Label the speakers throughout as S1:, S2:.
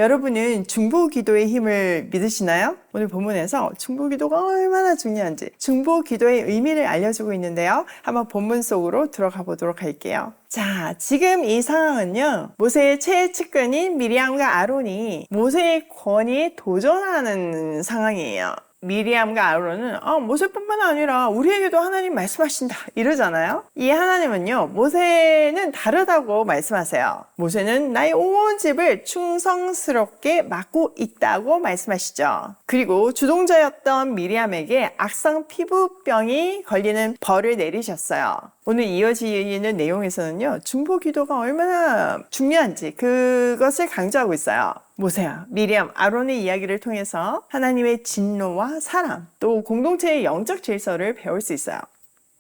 S1: 여러분은 중보기도의 힘을 믿으시나요? 오늘 본문에서 중보기도가 얼마나 중요한지 중보기도의 의미를 알려주고 있는데요. 한번 본문 속으로 들어가 보도록 할게요. 자, 지금 이 상황은요, 모세의 최측근인 미리암과 아론이 모세의 권위에 도전하는 상황이에요. 미리암과 아론은 모세뿐만 아니라 우리에게도 하나님 말씀하신다 이러잖아요. 이 하나님은요, 모세는 다르다고 말씀하세요. 모세는 나의 온 집을 충성스럽게 맡고 있다고 말씀하시죠. 그리고 주동자였던 미리암에게 악성 피부병이 걸리는 벌을 내리셨어요. 오늘 이어지는 내용에서는요, 중보기도가 얼마나 중요한지 그것을 강조하고 있어요. 모세야, 미리암, 아론의 이야기를 통해서 하나님의 진노와 사랑, 또 공동체의 영적 질서를 배울 수 있어요.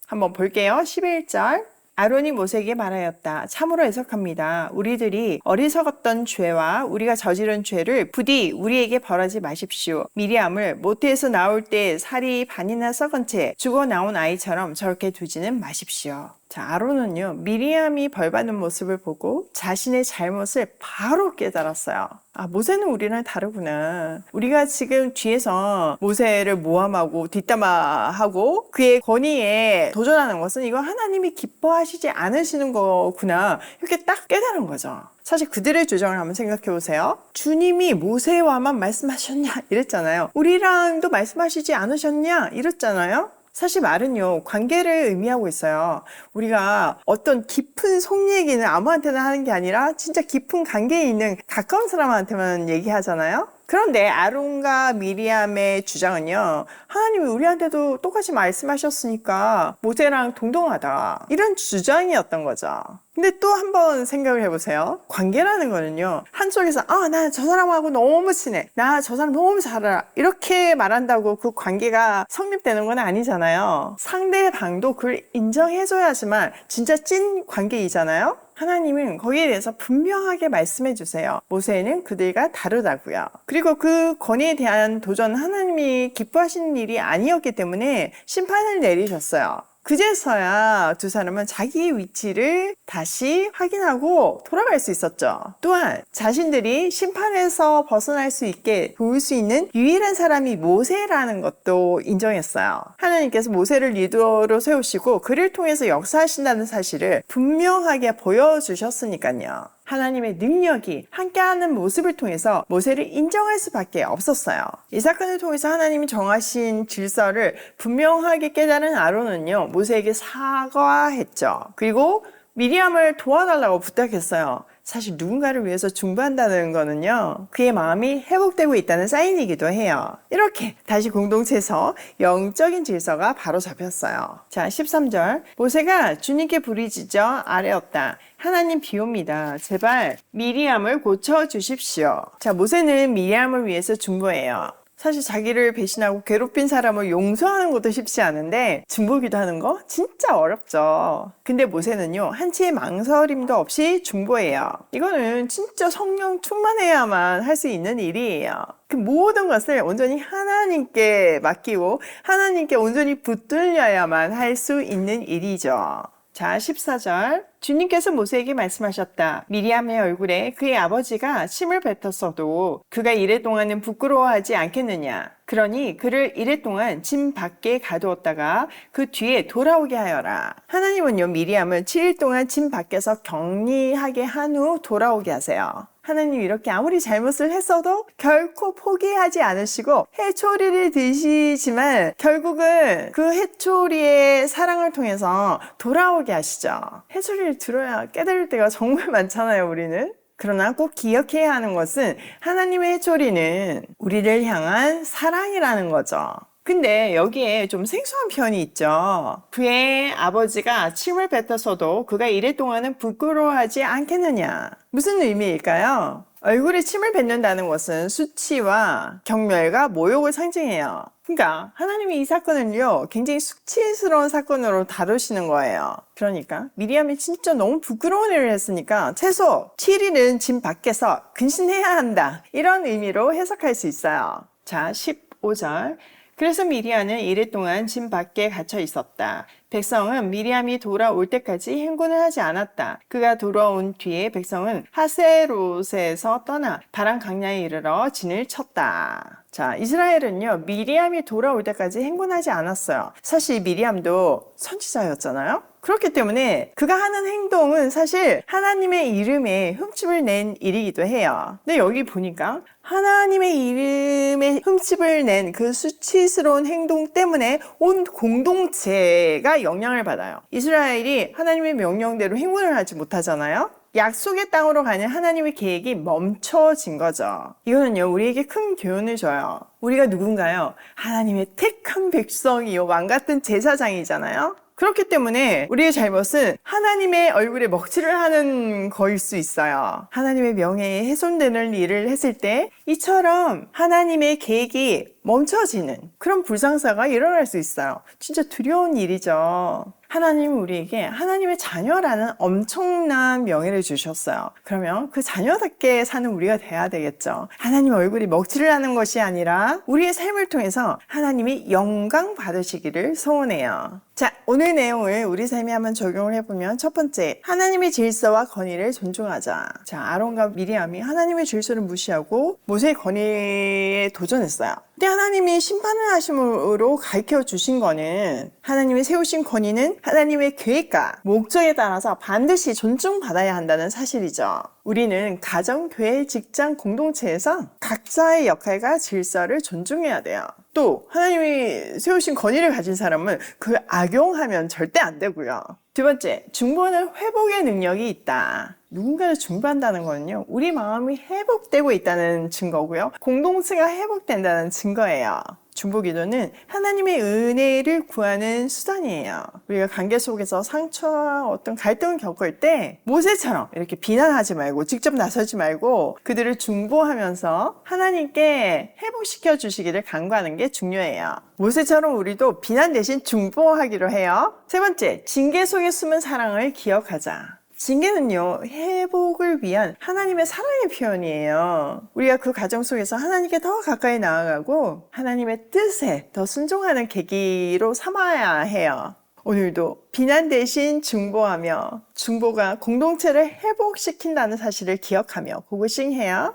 S1: 한번 볼게요. 11절. 아론이 모세에게 말하였다. 참으로 애석합니다. 우리들이 어리석었던 죄와 우리가 저지른 죄를 부디 우리에게 벌하지 마십시오. 미리암을 모태에서 나올 때 살이 반이나 썩은 채 죽어 나온 아이처럼 저렇게 두지는 마십시오. 자, 아론은요, 미리암이 벌받는 모습을 보고 자신의 잘못을 바로 깨달았어요. 아, 모세는 우리랑 다르구나. 우리가 지금 뒤에서 모세를 모함하고 뒷담화하고 그의 권위에 도전하는 것은 이거 하나님이 기뻐하시지 않으시는 거구나. 이렇게 딱 깨달은 거죠. 사실 그들의 주장을 한번 생각해 보세요. 주님이 모세와만 말씀하셨냐? 이랬잖아요. 우리랑도 말씀하시지 않으셨냐? 이랬잖아요. 사실 말은요, 관계를 의미하고 있어요. 우리가 어떤 깊은 속 얘기는 아무한테나 하는 게 아니라 진짜 깊은 관계에 있는 가까운 사람한테만 얘기하잖아요. 그런데 아론과 미리암의 주장은요, 하나님이 우리한테도 똑같이 말씀하셨으니까 모세랑 동등하다, 이런 주장이었던 거죠. 근데 또 한번 생각을 해보세요. 관계라는 거는요, 한쪽에서 나 저 사람하고 너무 친해, 나 저 사람 너무 잘 알아, 이렇게 말한다고 그 관계가 성립되는 건 아니잖아요. 상대방도 그걸 인정해줘야지만 진짜 찐 관계이잖아요. 하나님은 거기에 대해서 분명하게 말씀해 주세요. 모세는 그들과 다르다고요. 그리고 그 권위에 대한 도전, 하나님이 기뻐하시는 일이 아니었기 때문에 심판을 내리셨어요. 그제서야 두 사람은 자기의 위치를 다시 확인하고 돌아갈 수 있었죠. 또한 자신들이 심판에서 벗어날 수 있게 도울 수 있는 유일한 사람이 모세라는 것도 인정했어요. 하나님께서 모세를 리더로 세우시고 그를 통해서 역사하신다는 사실을 분명하게 보여주셨으니까요. 하나님의 능력이 함께하는 모습을 통해서 모세를 인정할 수밖에 없었어요. 이 사건을 통해서 하나님이 정하신 질서를 분명하게 깨달은 아론은요, 모세에게 사과했죠. 그리고 미리암을 도와달라고 부탁했어요. 사실 누군가를 위해서 중보한다는 거는요, 그의 마음이 회복되고 있다는 사인이기도 해요. 이렇게 다시 공동체에서 영적인 질서가 바로 잡혔어요. 자, 13절. 모세가 주님께 부르짖어 아뢰었다. 하나님 비옵니다. 제발 미리암을 고쳐주십시오. 자, 모세는 미리암을 위해서 중보해요. 사실 자기를 배신하고 괴롭힌 사람을 용서하는 것도 쉽지 않은데 중보기도 하는 거 진짜 어렵죠. 근데 모세는요, 한치의 망설임도 없이 중보해요. 이거는 진짜 성령 충만해야만 할 수 있는 일이에요. 그 모든 것을 온전히 하나님께 맡기고 하나님께 온전히 붙들려야만 할 수 있는 일이죠. 자, 14절. 주님께서 모세에게 말씀하셨다. 미리암의 얼굴에 그의 아버지가 침을 뱉었어도 그가 이래 동안은 부끄러워하지 않겠느냐. 그러니 그를 이래 동안 진 밖에 가두었다가 그 뒤에 돌아오게 하여라. 하나님은요, 미리암을 7일 동안 진 밖에서 격리하게 한 후 돌아오게 하세요. 하나님 이렇게 아무리 잘못을 했어도 결코 포기하지 않으시고 해초리를 드시지만 결국은 그 해초리의 사랑을 통해서 돌아오게 하시죠. 해초리를 들어야 깨달을 때가 정말 많잖아요, 우리는. 그러나 꼭 기억해야 하는 것은 하나님의 해초리는 우리를 향한 사랑이라는 거죠. 근데 여기에 좀 생소한 표현이 있죠. 그의 아버지가 침을 뱉었어도 그가 이래 동안은 부끄러워하지 않겠느냐. 무슨 의미일까요? 얼굴에 침을 뱉는다는 것은 수치와 경멸과 모욕을 상징해요. 그러니까 하나님이 이 사건을요, 굉장히 수치스러운 사건으로 다루시는 거예요. 그러니까 미리암이 진짜 너무 부끄러운 일을 했으니까 최소 7일은 진 밖에서 근신해야 한다, 이런 의미로 해석할 수 있어요. 자, 15절. 그래서 미리암은 이래 동안 진 밖에 갇혀 있었다. 백성은 미리암이 돌아올 때까지 행군을 하지 않았다. 그가 돌아온 뒤에 백성은 하세롯에서 떠나 바람 강야에 이르러 진을 쳤다. 자, 이스라엘은요, 미리암이 돌아올 때까지 행군하지 않았어요. 사실 미리암도 선지자였잖아요. 그렇기 때문에 그가 하는 행동은 사실 하나님의 이름에 흠집을 낸 일이기도 해요. 근데 여기 보니까 하나님의 이름에 흠집을 낸 그 수치스러운 행동 때문에 온 공동체가 영향을 받아요. 이스라엘이 하나님의 명령대로 행군을 하지 못하잖아요. 약속의 땅으로 가는 하나님의 계획이 멈춰진 거죠. 이거는요, 우리에게 큰 교훈을 줘요. 우리가 누군가요? 하나님의 택한 백성이요, 왕같은 제사장이잖아요. 그렇기 때문에 우리의 잘못은 하나님의 얼굴에 먹칠을 하는 거일 수 있어요. 하나님의 명예에 훼손되는 일을 했을 때 이처럼 하나님의 계획이 멈춰지는 그런 불상사가 일어날 수 있어요. 진짜 두려운 일이죠. 하나님은 우리에게 하나님의 자녀라는 엄청난 명예를 주셨어요. 그러면 그 자녀답게 사는 우리가 돼야 되겠죠. 하나님 얼굴이 먹칠을 하는 것이 아니라 우리의 삶을 통해서 하나님이 영광 받으시기를 소원해요. 자, 오늘 내용을 우리 삶에 한번 적용을 해보면 첫 번째, 하나님의 질서와 권위를 존중하자. 자, 아론과 미리암이 하나님의 질서를 무시하고 모세의 권위에 도전했어요. 근데 하나님이 심판을 하심으로 가르쳐 주신 거는 하나님이 세우신 권위는 하나님의 계획과 목적에 따라서 반드시 존중받아야 한다는 사실이죠. 우리는 가정, 교회, 직장, 공동체에서 각자의 역할과 질서를 존중해야 돼요. 또 하나님이 세우신 권위를 가진 사람은 그걸 악용하면 절대 안 되고요. 두 번째, 중보는 회복의 능력이 있다. 누군가를 중보한다는 거는요, 우리 마음이 회복되고 있다는 증거고요. 공동체가 회복된다는 증거예요. 중보기도는 하나님의 은혜를 구하는 수단이에요. 우리가 관계 속에서 상처와 어떤 갈등을 겪을 때 모세처럼 이렇게 비난하지 말고 직접 나서지 말고 그들을 중보하면서 하나님께 회복시켜 주시기를 간구하는 게 중요해요. 모세처럼 우리도 비난 대신 중보하기로 해요. 세 번째, 징계 속에 숨은 사랑을 기억하자. 징계는요, 회복을 위한 하나님의 사랑의 표현이에요. 우리가 그 과정 속에서 하나님께 더 가까이 나아가고 하나님의 뜻에 더 순종하는 계기로 삼아야 해요. 오늘도 비난 대신 중보하며 중보가 공동체를 회복시킨다는 사실을 기억하며 고고싱해요.